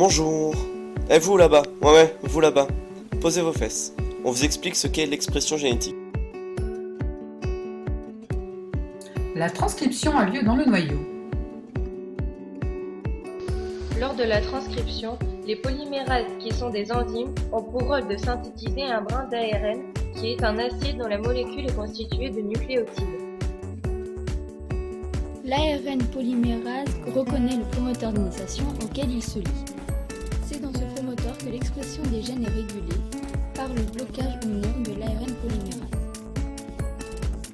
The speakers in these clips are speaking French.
Bonjour. Eh vous là-bas, ouais, vous là-bas. Posez vos fesses. On vous explique ce qu'est l'expression génétique. La transcription a lieu dans le noyau. Lors de la transcription, les polymérases, qui sont des enzymes, ont pour rôle de synthétiser un brin d'ARN, qui est un acide dont la molécule est constituée de nucléotides. L'ARN polymérase reconnaît le promoteur d'initiation auquel il se lie. C'est dans ce promoteur que l'expression des gènes est régulée par le blocage ou non de l'ARN polymérase.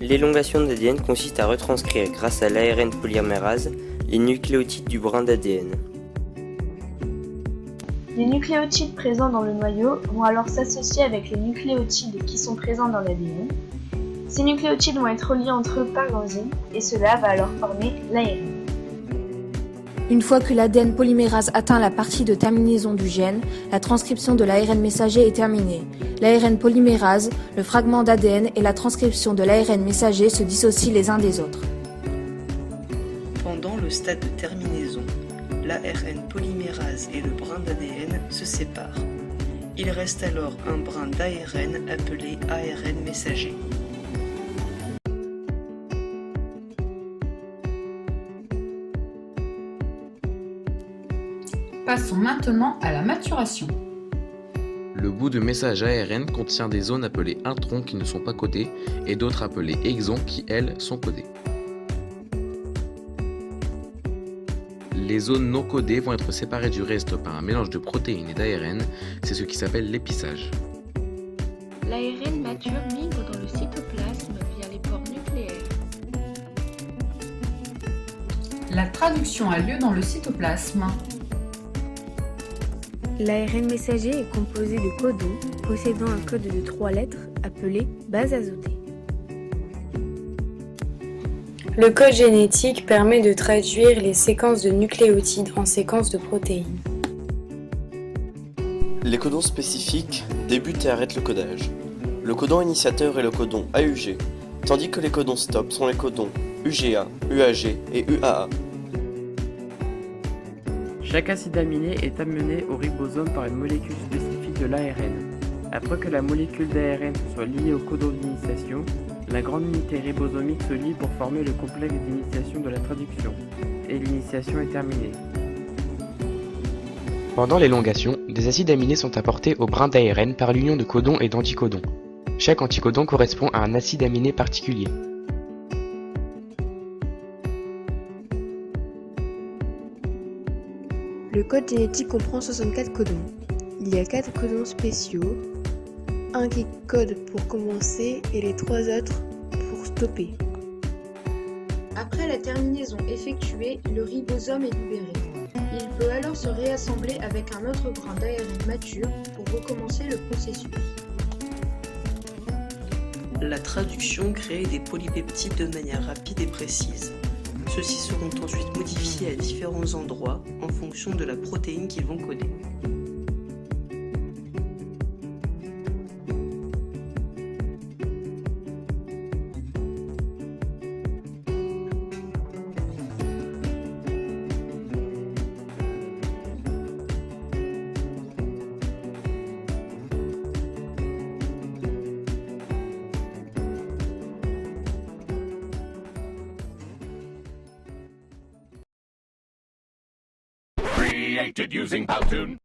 L'élongation d'ADN consiste à retranscrire, grâce à l'ARN polymérase, les nucléotides du brin d'ADN. Les nucléotides présents dans le noyau vont alors s'associer avec les nucléotides qui sont présents dans l'ADN. Ces nucléotides vont être reliés entre eux par l'enzyme et cela va alors former l'ARN. Une fois que l'ADN polymérase atteint la partie de terminaison du gène, la transcription de l'ARN messager est terminée. L'ARN polymérase, le fragment d'ADN et la transcription de l'ARN messager se dissocient les uns des autres. Pendant le stade de terminaison, l'ARN polymérase et le brin d'ADN se séparent. Il reste alors un brin d'ARN appelé ARN messager. Passons maintenant à la maturation. Le bout de message ARN contient des zones appelées introns qui ne sont pas codées et d'autres appelées exons qui, elles, sont codées. Les zones non codées vont être séparées du reste par un mélange de protéines et d'ARN, c'est ce qui s'appelle l'épissage. L'ARN mature migre dans le cytoplasme via les pores nucléaires. La traduction a lieu dans le cytoplasme. L'ARN messager est composé de codons possédant un code de 3 lettres appelé base azotée. Le code génétique permet de traduire les séquences de nucléotides en séquences de protéines. Les codons spécifiques débutent et arrêtent le codage. Le codon initiateur est le codon AUG, tandis que les codons stop sont les codons UGA, UAG et UAA. Chaque acide aminé est amené au ribosome par une molécule spécifique de l'ARN. Après que la molécule d'ARN soit liée au codon d'initiation, la grande unité ribosomique se lie pour former le complexe d'initiation de la traduction, et l'initiation est terminée. Pendant l'élongation, des acides aminés sont apportés au brin d'ARN par l'union de codons et d'anticodons. Chaque anticodon correspond à un acide aminé particulier. Le code génétique comprend 64 codons. Il y a 4 codons spéciaux, un qui code pour commencer et les 3 autres pour stopper. Après la terminaison effectuée, le ribosome est libéré. Il peut alors se réassembler avec un autre brin d'ARN mature pour recommencer le processus. La traduction crée des polypeptides de manière rapide et précise. Ceux-ci seront ensuite modifiés à différents endroits en fonction de la protéine qu'ils vont coder. Created using Powtoon.